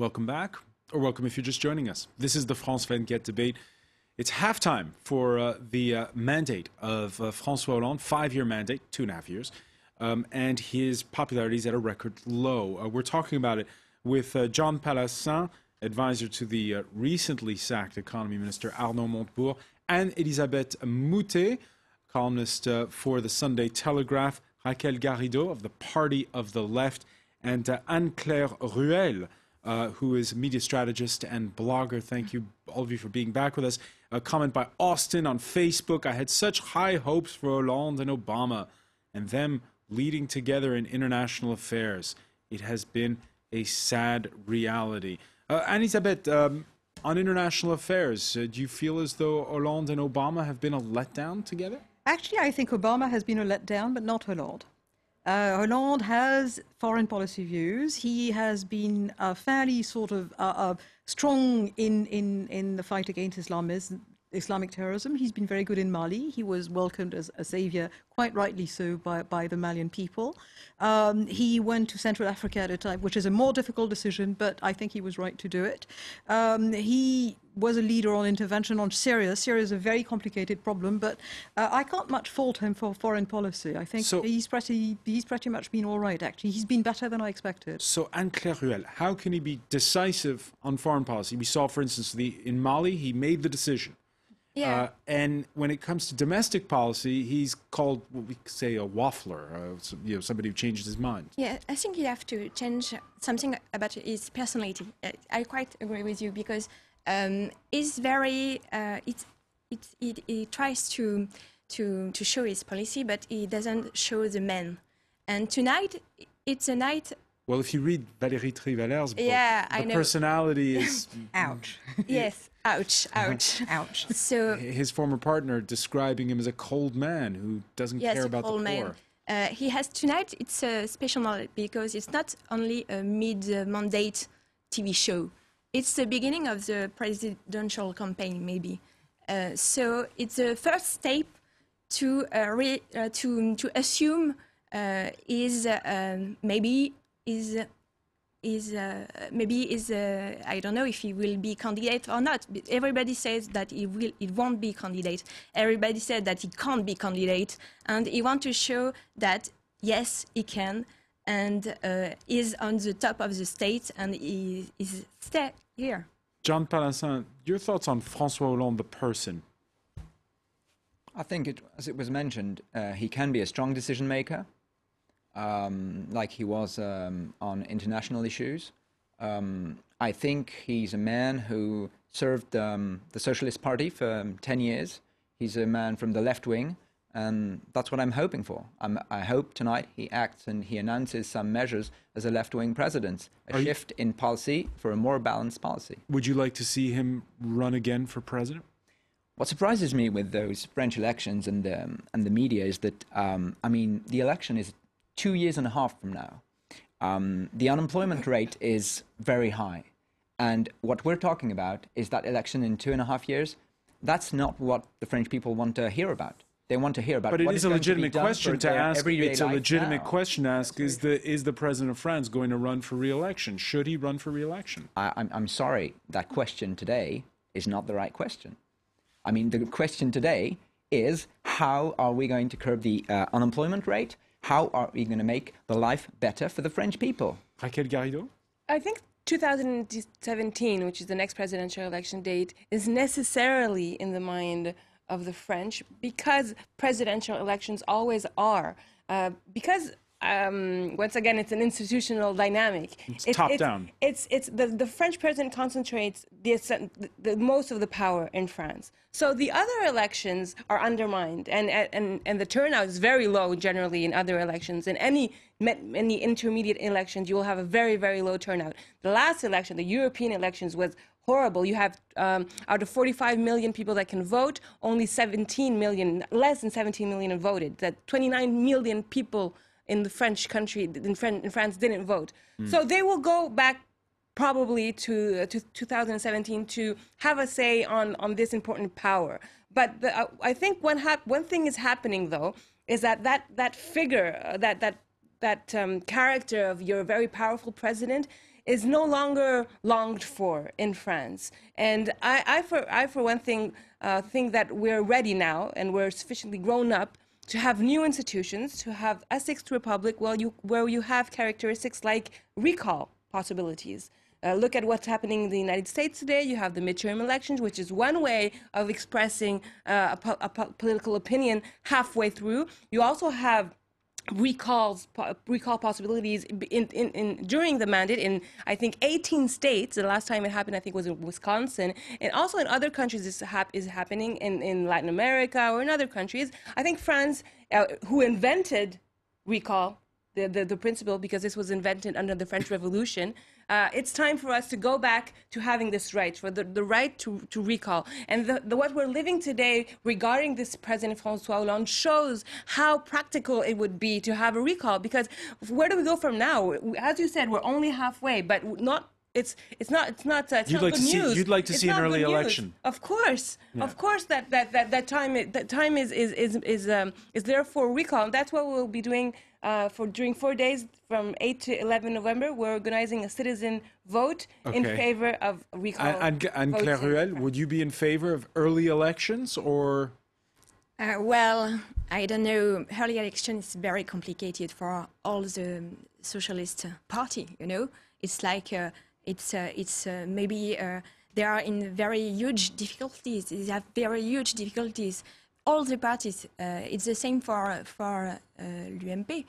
Welcome back, or welcome if you're just joining us. This is the France 24 debate. It's halftime for the mandate of Francois Hollande, 5-year mandate, 2.5 years, and his popularity is at a record low. We're talking about it with John Palassin, advisor to the recently sacked economy minister Arnaud Montebourg, and Elisabeth Moutet, columnist for the Sunday Telegraph, Raquel Garrido of the Party of the Left, and Anne-Claire Ruel, who is a media strategist and blogger. Thank you, all of you, for being back with us. A comment by Austin on Facebook. I had such high hopes for Hollande and Obama and them leading together in international affairs. It has been a sad reality. Elisabeth, on international affairs, do you feel as though Hollande and Obama have been a letdown together? Actually, I think Obama has been a letdown, but not Hollande. Hollande has foreign policy views. He has been fairly sort of strong in the fight against Islamic terrorism. He's been very good in Mali. He was welcomed as a savior, quite rightly so, by the Malian people. He went to Central Africa at a time, which is a more difficult decision, but I think he was right to do it. He was a leader on intervention on Syria. Syria is a very complicated problem, but I can't much fault him for foreign policy. I think he's pretty much been all right, actually. He's been better than I expected. So, Anne-Claire Ruel, how can he be decisive on foreign policy? We saw, for instance, in Mali, he made the decision. Yeah. And when it comes to domestic policy, he's called what we say a waffler, somebody who changes his mind. Yeah, I think you have to change something about his personality. I quite agree with you because he's very. He tries to show his policy, but he doesn't show the man. And tonight, it's a night. Well, if you read Valérie Trierweiler's book, I know. Personality is... Ouch. Yes, ouch, ouch. Ouch. So his former partner describing him as a cold man who doesn't care about the poor. He has tonight, it's a special moment because it's not only a mid-mandate TV show. It's the beginning of the presidential campaign, maybe. So it's the first step to assume I don't know if he will be candidate or not. Everybody says that he won't be candidate. Everybody said that he can't be candidate, and he wants to show that yes, he can, and is on the top of the state, and he is stay here. John Palassin, your thoughts on Francois Hollande, the person? I think, as it was mentioned, he can be a strong decision maker. Like he was on international issues. I think he's a man who served the Socialist Party for 10 years. He's a man from the left wing, and that's what I'm hoping for. I hope tonight he acts and he announces some measures as a left-wing president, a shift in policy for a more balanced policy. Would you like to see him run again for president? What surprises me with those French elections and the media is that, the election is 2.5 years from now. The unemployment rate is very high. And what we're talking about is that election in 2.5 years. That's not what the French people want to hear about. They want to hear about what is a legitimate question to ask. It's a legitimate question to ask. Is the president of France going to run for re-election? Should he run for re-election? I'm sorry. That question today is not the right question. I mean, the question today is how are we going to curb the unemployment rate? How are we going to make the life better for the French people? Raquel Garrido? I think 2017, which is the next presidential election date, is necessarily in the mind of the French because presidential elections always are. Because once again, it's an institutional dynamic. It's top-down. It's the French president concentrates the most of the power in France. So the other elections are undermined, and the turnout is very low generally in other elections. In any intermediate elections, you will have a very, very low turnout. The last election, the European elections, was horrible. You have, out of 45 million people that can vote, only 17 million, less than 17 million have voted. That 29 million people in the French country, in France, didn't vote. So they will go back probably to 2017 to have a say on this important power. But I think one thing is happening, though, is that figure, that character of your very powerful president is no longer longed for in France. And I for one thing, think that we're ready now and we're sufficiently grown up to have new institutions, to have a sixth republic where you have characteristics like recall possibilities. Look at what's happening in the United States today. You have the midterm elections, which is one way of expressing a political opinion halfway through. You also have recall possibilities during the mandate in, I think, 18 states. The last time it happened, I think, was in Wisconsin. And also in other countries, this is happening in Latin America or in other countries. I think France, who invented recall, the principle, because this was invented under the French Revolution, it's time for us to go back to having this right, for the right to recall. And what we're living today regarding this President Francois Hollande shows how practical it would be to have a recall, because where do we go from now? As you said, we're only halfway, but not. It's not good news. You'd like to see an early election. Of course, Yeah. of course. That time is there for recall. And that's what we'll be doing during 4 days from 8 to 11 November. We're organizing a citizen vote in favor of recall. And Claire Ruel, would you be in favor of early elections or? Well, I don't know. Early election is very complicated for all the socialist party. You know, it's like maybe they are in very huge difficulties. They have very huge difficulties. All the parties. It's the same for l'UMP.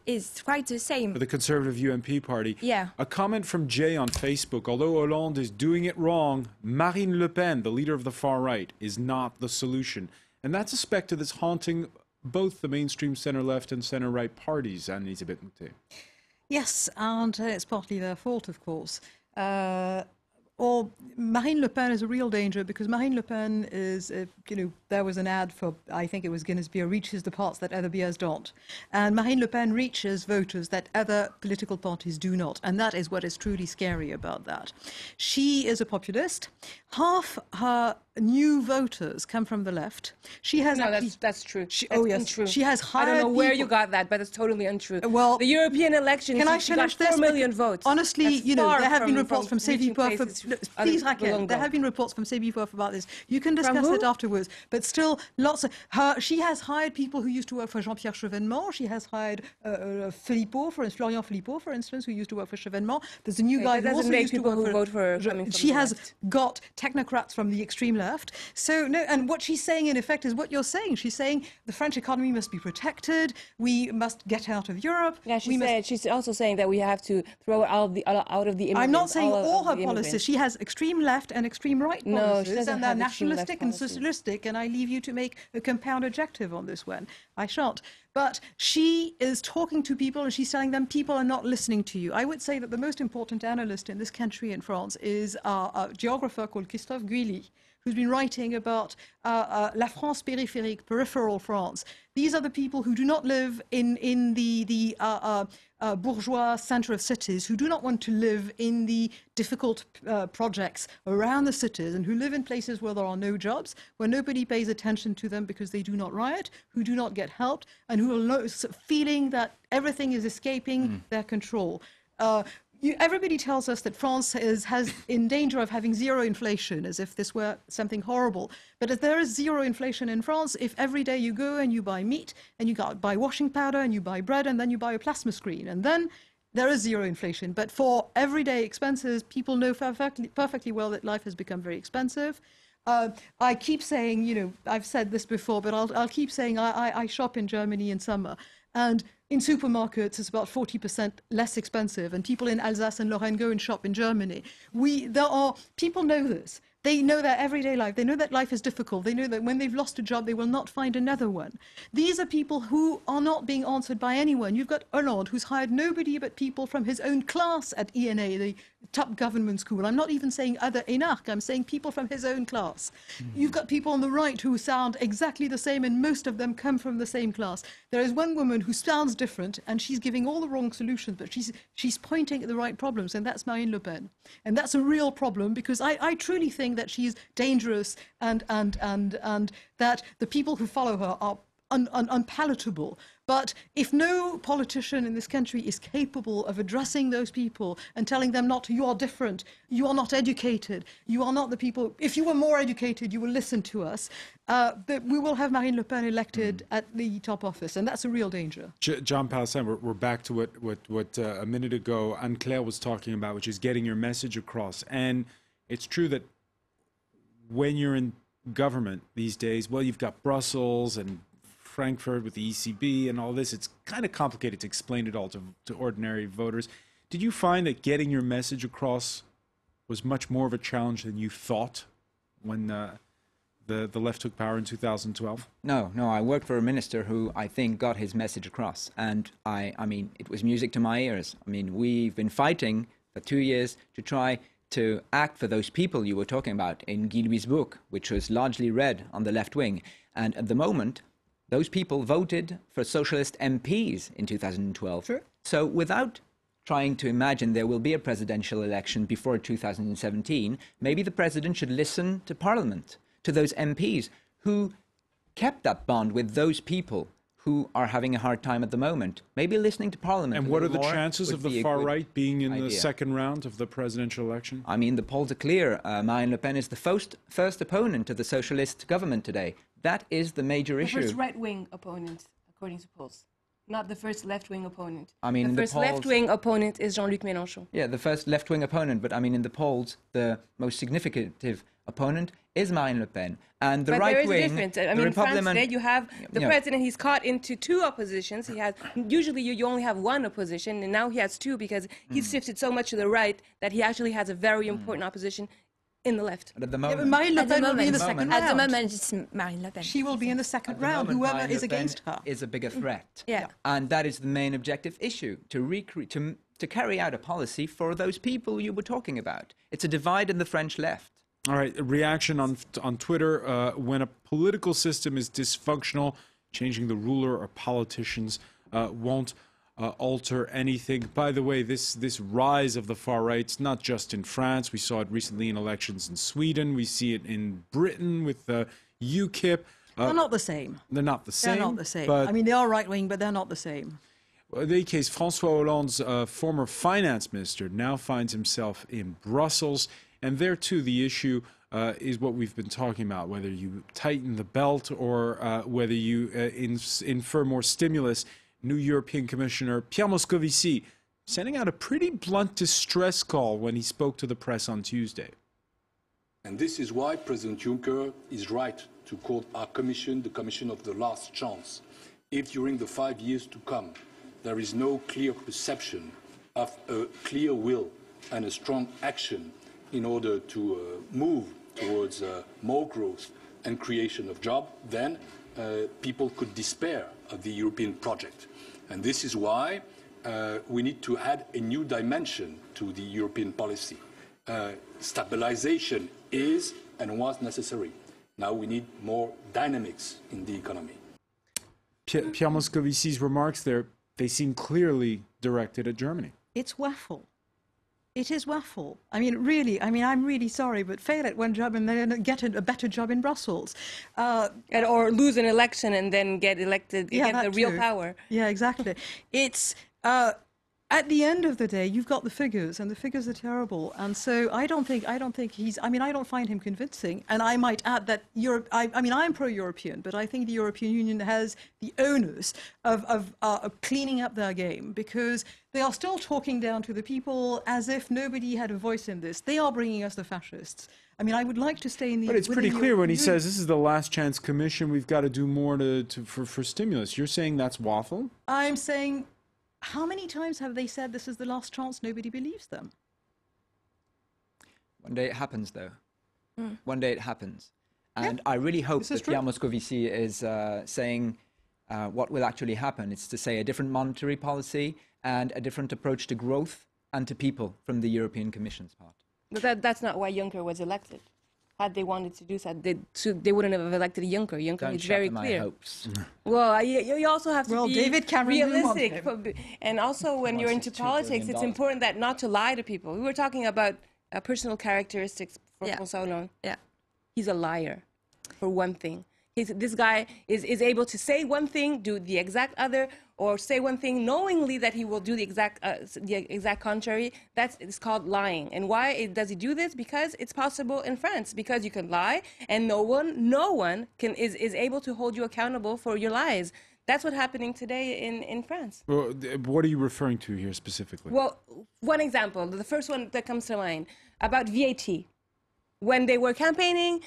It's quite the same. For the Conservative UMP party. Yeah. A comment from Jay on Facebook. Although Hollande is doing it wrong, Marine Le Pen, the leader of the far right, is not the solution. And that's a specter that's haunting both the mainstream center-left and center-right parties, Anne-Elisabeth Moutet. Yes, and it's partly their fault, of course. Or Marine Le Pen is a real danger, because Marine Le Pen is, there was an ad for, I think it was Guinness Beer, reaches the parts that other beers don't. And Marine Le Pen reaches voters that other political parties do not. And that is what is truly scary about that. She is a populist. Half her new voters come from the left. She has that's true. Untrue. She has hired I don't know where people. You got that, but it's totally untrue. Well, the European elections, can I she got finish this? 4 million votes. Honestly, That's there have been reports from reaching Please, Raquel, there have been reports from Sebipoff about this. You can discuss it afterwards. But still, she has hired people who used to work for Jean-Pierre Chevènement. She has hired Florian Philippot, for instance, who used to work for Chevènement. There's a new guy who also used to work for... She has got technocrats from the extreme left. So, no, and what she's saying, in effect, is what you're saying. She's saying the French economy must be protected. We must get out of Europe. Yeah, she's also saying that we have to throw out of the immigrants. I'm not saying all her policies. She has extreme left and extreme right policies, and they're nationalistic and socialistic, and I leave you to make a compound objective on this one. I shan't. But she is talking to people, and she's telling them people are not listening to you. I would say that the most important analyst in this country, in France, is a geographer called Christophe Guilly, who's been writing about La France périphérique, peripheral France. These are the people who do not live in the bourgeois center of cities, who do not want to live in the difficult projects around the cities, and who live in places where there are no jobs, where nobody pays attention to them because they do not riot, who do not get helped, and who are feeling that everything is escaping their control. Everybody tells us that France is in danger of having zero inflation, as if this were something horrible. But if there is zero inflation in France, if every day you go and you buy meat, and you buy washing powder, and you buy bread, and then you buy a plasma screen, and then there is zero inflation. But for everyday expenses, people know perfectly well that life has become very expensive. I keep saying, I've said this before, but I'll keep saying I shop in Germany in summer. And in supermarkets, it's about 40% less expensive. And people in Alsace and Lorraine go and shop in Germany. People know this. They know their everyday life. They know that life is difficult. They know that when they've lost a job, they will not find another one. These are people who are not being answered by anyone. You've got Hollande, who's hired nobody but people from his own class at ENA, the top government school. I'm not even saying other énarques. I'm saying people from his own class. You've got people on the right who sound exactly the same, and most of them come from the same class. There is one woman who sounds different, and she's giving all the wrong solutions, but she's pointing at the right problems, and that's Marine Le Pen. And that's a real problem, because I truly think that she's dangerous, and that the people who follow her are unpalatable. But if no politician in this country is capable of addressing those people and telling them not, you are different, you are not educated, you are not the people, if you were more educated, you will listen to us, we will have Marine Le Pen elected at the top office, and that's a real danger. John Palestine, we're back to what a minute ago Anne-Claire was talking about, which is getting your message across. And it's true that when you're in government these days, well, you've got Brussels and Frankfurt with the ECB and all this. It's kind of complicated to explain it all to ordinary voters. Did you find that getting your message across was much more of a challenge than you thought when the left took power in 2012? No, I worked for a minister who I think got his message across. And I mean, it was music to my ears. I mean, we've been fighting for 2 years to try to act for those people you were talking about in Guy Louis' book, which was largely read on the left wing. And at the moment, those people voted for socialist MPs in 2012. Sure. So without trying to imagine there will be a presidential election before 2017, maybe the president should listen to Parliament, to those MPs who kept that bond with those people who are having a hard time at the moment. Maybe listening to Parliament. And what are the chances of the far right being in the idea. second round of the presidential election? I mean, the polls are clear. Marine Le Pen is the first opponent of the socialist government today. That is the major issue. The first right-wing opponent, according to polls. Not the first left-wing opponent. I mean, the first left-wing opponent is Jean-Luc Mélenchon. Yeah, the first left-wing opponent. But I mean, in the polls, the most significant opponent is Marine Le Pen. And the but right there is wing, a difference. I mean, in France today, you have the Yeah. president. He's caught into two oppositions. He has usually you only have one opposition, and now he has two because he's shifted so much to the right that he actually has a very important opposition in the left. But at the Yeah, moment, but Marine Le At the Pen will be in the moment. second At round. the moment, it's Marine Le Pen. She will be in the second at the round, moment, whoever Marine Le is Pen against her. is a bigger threat. Yeah. And that is the main objective issue, to carry out a policy for those people you were talking about. It's a divide in the French left. All right, a reaction on Twitter. When a political system is dysfunctional, changing the ruler or politicians won't alter anything. By the way, this rise of the far right, it's not just in France. We saw it recently in elections in Sweden. We see it in Britain with UKIP. They're not the same. They're not the same. They're not the same. But I mean, they are right-wing, but they're not the same. in any case, Francois Hollande's former finance minister now finds himself in Brussels. And there, too, the issue is what we've been talking about, whether you tighten the belt or whether you infer more stimulus. New European Commissioner Pierre Moscovici sending out a pretty blunt distress call when he spoke to the press on Tuesday. And this is why President Juncker is right to call our Commission the Commission of the last chance. If during the 5 years to come there is no clear perception of a clear will and a strong action in order to move towards more growth and creation of jobs, then people could despair of the European project. And this is why we need to add a new dimension to the European policy. Stabilization is and was necessary. Now we need more dynamics in the economy. Pierre Moscovici's remarks there, they seem clearly directed at Germany. It's waffle. It is waffle. I mean, really, I'm really sorry, but fail at one job and then get a better job in Brussels. Or lose an election and then get elected, get the real too. power. Yeah, exactly. It's, at the end of the day, you've got the figures, and the figures are terrible. And so I don't think he's, I don't find him convincing. And I might add that Europe, I'm pro-European, but I think the European Union has the onus of cleaning up their game, because they are still talking down to the people as if nobody had a voice in this. They are bringing us the fascists. I mean, I would like to stay in the... But it's pretty within clear when he European says this is the last chance commission, we've got to do more for stimulus. You're saying that's waffle? I'm saying, how many times have they said this is the last chance? Nobody believes them. One day it happens, though. One day it happens. And I really hope This is that Pierre true. Moscovici is saying what will actually happen. It's to say a different monetary policy and a different approach to growth and to people from the European Commission's part. But that's not why Juncker was elected. Had they wanted to do that, they wouldn't have elected Juncker. Juncker Don't is very shatter my clear. hopes. Well, you also have to be David Cameron will want realistic. And also, when you're into $1.62 politics, it's billion. important that not to lie to people. We were talking about personal characteristics for Yeah. Francois Hollande. Yeah. He's a liar, for one thing. This guy is able to say one thing, do the exact other, or say one thing knowingly that he will do the exact contrary. It's called lying. And why does he do this? Because it's possible in France. Because you can lie, and no one is able to hold you accountable for your lies. That's what's happening today in France. Well, what are you referring to here specifically? Well, one example, the first one that comes to mind, about VAT. When they were campaigning,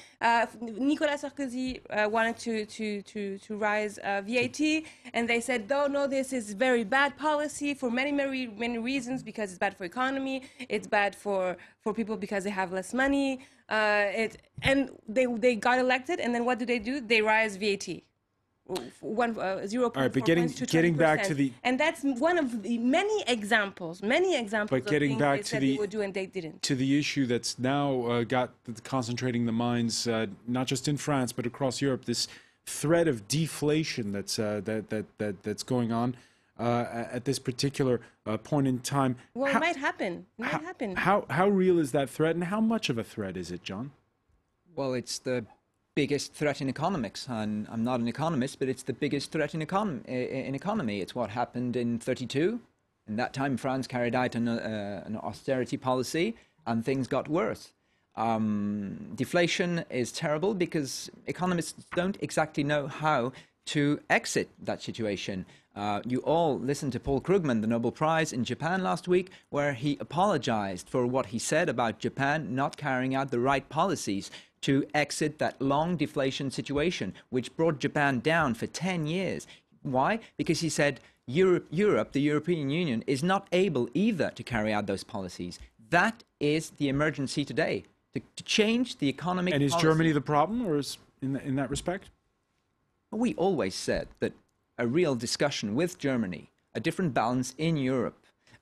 Nicolas Sarkozy wanted to rise VAT, and they said, no, this is very bad policy for many reasons, because it's bad for economy, it's bad for people because they have less money, and they got elected, and then what do? They rise VAT. 0.4 All right, but points to getting back to 20%. And that's one of the many examples but of getting things back they to said they would do and they didn't. To the issue that's now concentrating the minds, not just in France but across Europe, this threat of deflation that's going on at this particular point in time. Well, it might happen. How real is that threat, and how much of a threat is it, John? Well, it's the biggest threat in economics, and I'm not an economist, but it's the biggest threat in economy. It's what happened in 1932. In that time, France carried out an austerity policy, and things got worse. Deflation is terrible because economists don't exactly know how to exit that situation. You all listened to Paul Krugman, the Nobel Prize in Japan last week, where he apologized for what he said about Japan not carrying out the right policies to exit that long deflation situation, which brought Japan down for 10 years. Why? Because he said Europe, the European Union, is not able either to carry out those policies. That is the emergency today, to change the economic And is policy. Germany the problem, or is in that respect? We always said that a real discussion with Germany, a different balance in Europe,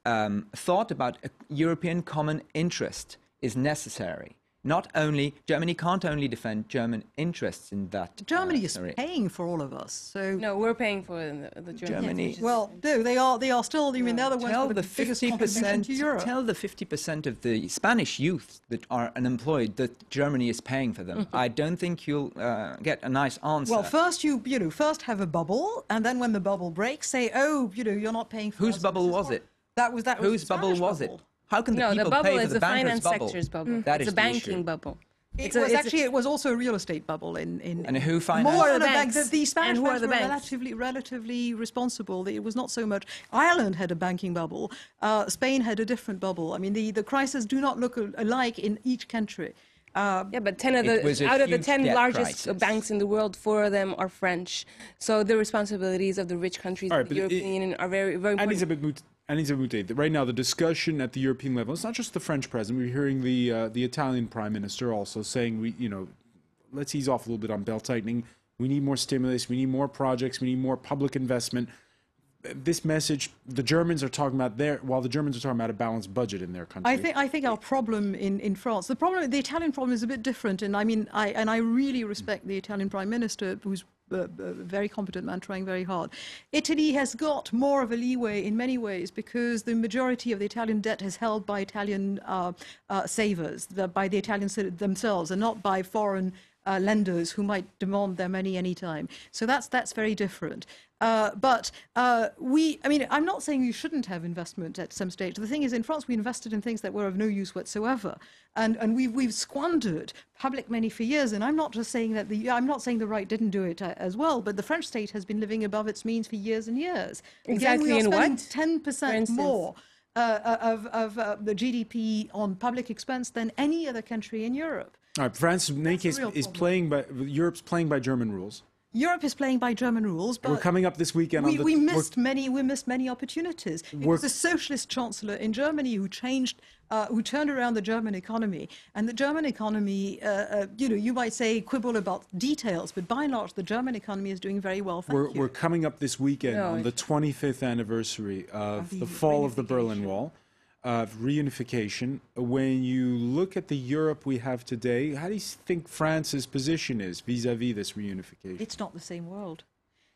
thought about a European common interest is necessary. Not only, Germany can't only defend German interests in that. Germany is paying for all of us. So No, we're paying for the Germans. well, no, they are still. I mean, they're the ones Tell with the the biggest contribution to Europe. Tell the 50% of the Spanish youth that are unemployed that Germany is paying for them. I don't think you'll get a nice answer. Well, first you first have a bubble, and then when the bubble breaks, say, oh, you're not paying for. Whose us, bubble this is was what- it? That was Whose the bubble Spanish was bubble. it? How can the No, people the bubble pay for is the the banker's finance bubble? sector's bubble. That It's is a the banking issue. bubble. It was also a real estate bubble in And who financed more are than the a bank. banks? The Spanish And who are banks the were banks? relatively responsible. It was not so much. Ireland had a banking bubble. Spain had a different bubble. I mean, the crises do not look alike in each country. Yeah, but 10 of It was a out of the huge 10 debt largest crisis. banks in the world, 4 of them are French. So the responsibilities of the rich countries All of right, the but European Union are very, very important. Anissa Moutet, right now the discussion at the European level, it's not just the French president. We're hearing the Italian prime minister also saying, let's ease off a little bit on belt tightening. We need more stimulus. We need more projects. We need more public investment. This message, the Germans are talking about while the Germans are talking about a balanced budget in their country. I think our problem in France, the Italian problem is a bit different. And I mean, I really respect the Italian prime minister, who's a very competent man trying very hard. Italy has got more of a leeway in many ways because the majority of the Italian debt is held by Italian savers, by the Italians themselves, and not by foreign lenders who might demand their money anytime. So that's very different. But I'm not saying you shouldn't have investment at some stage. The thing is, in France, we invested in things that were of no use whatsoever, and we've squandered public money for years. And I'm not just saying that I'm not saying the right didn't do it as well, but the French state has been living above its means for years and years. Exactly. Again, we are In spending what? 10% more of the GDP on public expense than any other country in Europe. All right, France, in any case, real is problem. Europe's playing by German rules. Europe is playing by German rules, but We're coming up this weekend on the... we missed many opportunities. It We're- was a socialist chancellor in Germany who turned around the German economy. And the German economy, you might say quibble about details, but by and large, the German economy is doing very well. Thank you. We're coming up this weekend on the 25th anniversary of the fall of the Berlin Wall, of reunification. When you look at the Europe we have today, how do you think France's position is vis-à-vis this reunification? It's not the same world.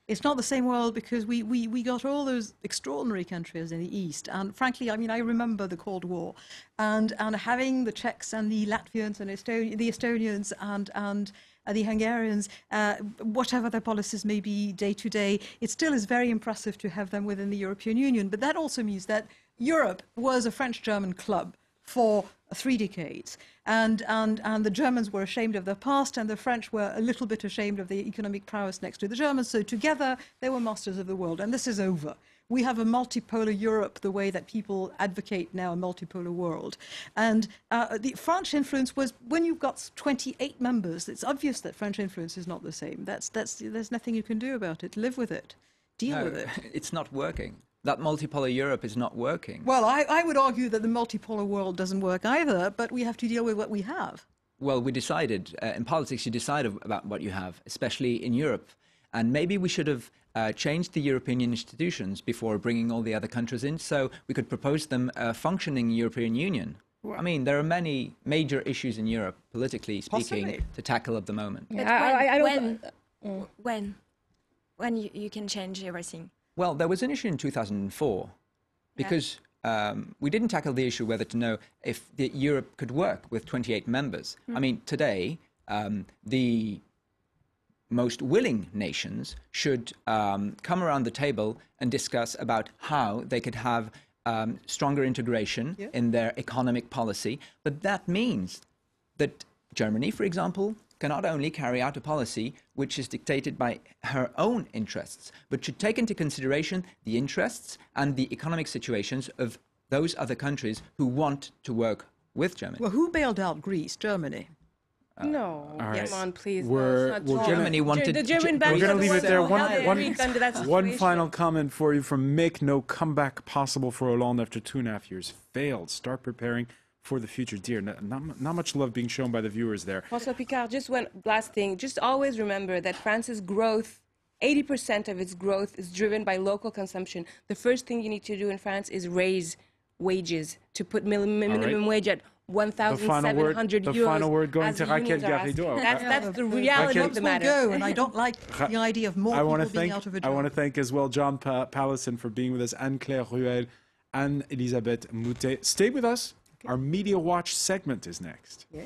It's not the same world because we got all those extraordinary countries in the East. And frankly, I mean, I remember the Cold War and having the Czechs and the Latvians and the Estonians and the Hungarians, whatever their policies may be day to day, it still is very impressive to have them within the European Union. But that also means that Europe was a French-German club for 3 decades. And the Germans were ashamed of their past, and the French were a little bit ashamed of the economic prowess next to the Germans. So together, they were masters of the world. And this is over. We have a multipolar Europe the way that people advocate now a multipolar world. And the French influence was, when you've got 28 members, it's obvious that French influence is not the same. There's nothing you can do about it. Live with it. Deal with it. It's not working. That multipolar Europe is not working. Well, I would argue that the multipolar world doesn't work either, but we have to deal with what we have. Well, we decided, in politics you decide about what you have, especially in Europe. And maybe we should have changed the European institutions before bringing all the other countries in, so we could propose them a functioning European Union. I mean, there are many major issues in Europe, politically speaking, Possibly. to tackle at the moment. But when you can change everything? Well, there was an issue in 2004 because we didn't tackle the issue whether to know if Europe could work with 28 members. I mean, today, the most willing nations should come around the table and discuss about how they could have stronger integration in their economic policy. But that means that Germany, for example, cannot only carry out a policy which is dictated by her own interests, but should take into consideration the interests and the economic situations of those other countries who want to work with Germany. Well, who bailed out Greece? Germany. No, right. come on, please. We're Germany wanted. The German We're going to leave it there. One final final comment for you from Make No Comeback Possible for Hollande after 2.5 years. Failed. Start preparing for the future. Dear, not much love being shown by the viewers there. François Picard, just one last thing. Just always remember that France's growth, 80% of its growth is driven by local consumption. The first thing you need to do in France is raise wages to put minimum wage at 1,700 euros. The final word going as to the Raquel unions are asking. Garrido. That's the reality of the matter. Go, and I don't like the idea of more people being out of a job. I want to thank as well John Pallison for being with us, Anne-Claire Ruel, Anne-Elisabeth Moutet. Stay with us. Our Media Watch segment is next. Yeah.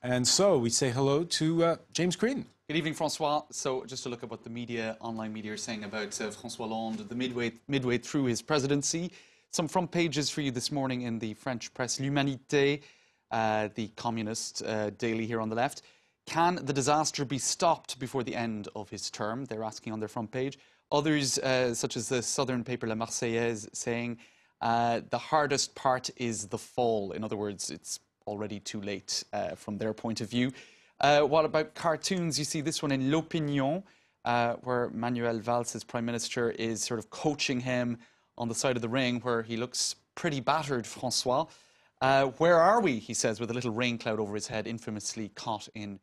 And so we say hello to James Creedon. Good evening, Francois. So just to look at what the media, online media, are saying about Francois Hollande, the midway through his presidency. Some front pages for you this morning in the French press. L'Humanité, the communist daily here on the left. Can the disaster be stopped before the end of his term? They're asking on their front page. Others, such as the southern paper La Marseillaise, saying the hardest part is the fall. In other words, it's already too late from their point of view. What about cartoons? You see this one in L'Opinion, where Manuel Valls, as Prime Minister, is sort of coaching him on the side of the ring, where he looks pretty battered, Francois. Where are we, he says, with a little rain cloud over his head, infamously caught in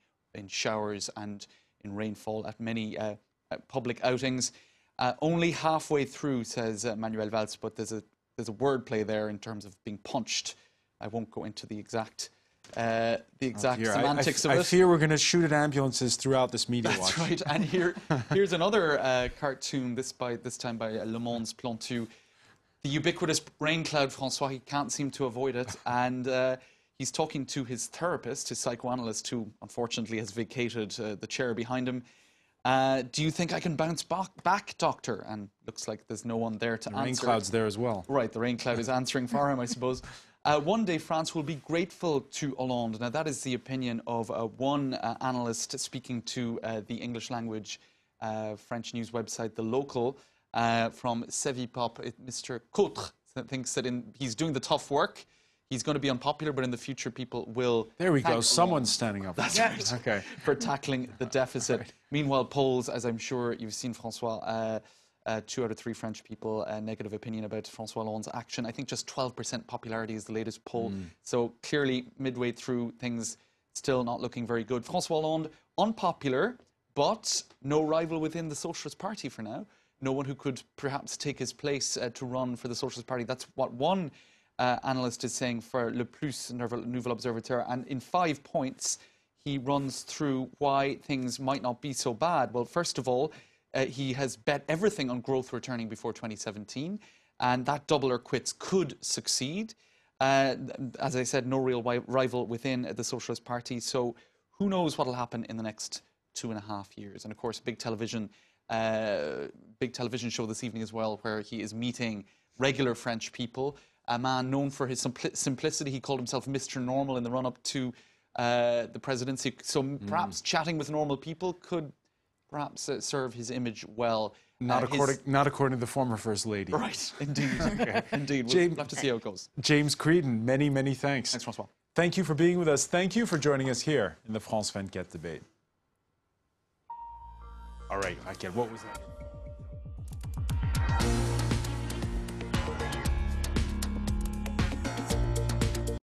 showers and in rainfall at many public outings. Only halfway through, says Manuel Valls, but there's a wordplay there in terms of being punched. I won't go into the exact semantics of it. I fear we're going to shoot at ambulances throughout this media watch. That's right. And here's another cartoon, this time by Le Monde's Plantu. The ubiquitous rain cloud, Francois, he can't seem to avoid it. And he's talking to his therapist, his psychoanalyst, who unfortunately has vacated the chair behind him. Do you think I can bounce back, doctor? And looks like there's no one there to answer. The rain cloud's there as well. Right, the rain cloud is answering for him, I suppose. One day France will be grateful to Hollande. Now that is the opinion of one analyst speaking to the English language French news website, The Local, from Sevipop. Mr. Cotre thinks that he's doing the tough work. He's going to be unpopular, but in the future people will... There we go. Hollande. Someone's standing up. That's right. Okay. For tackling the deficit. Right. Meanwhile, polls, as I'm sure you've seen, Francois, 2 out of 3 French people, negative opinion about Francois Hollande's action. I think just 12% popularity is the latest poll. So clearly, midway through, things still not looking very good. Francois Hollande, unpopular, but no rival within the Socialist Party for now. No one who could perhaps take his place to run for the Socialist Party. That's what one analyst is saying for Le Plus Nouvel Observateur. And in 5 points, he runs through why things might not be so bad. Well, first of all, He has bet everything on growth returning before 2017, and that double or quits could succeed. As I said, no real rival within the Socialist Party, so who knows what will happen in the next 2.5 years. And of course, big television show this evening as well, where he is meeting regular French people. A man known for his simplicity. He called himself Mr. Normal in the run-up to the presidency. So perhaps chatting with normal people could perhaps serve his image well. Not according to the former First Lady. Right, indeed. Indeed. We'll have to see how it goes. James Creedon, many, many thanks. Thanks, Francois. Thank you for being with us. Thank you for joining us here in the France 24 debate. All right, what was that?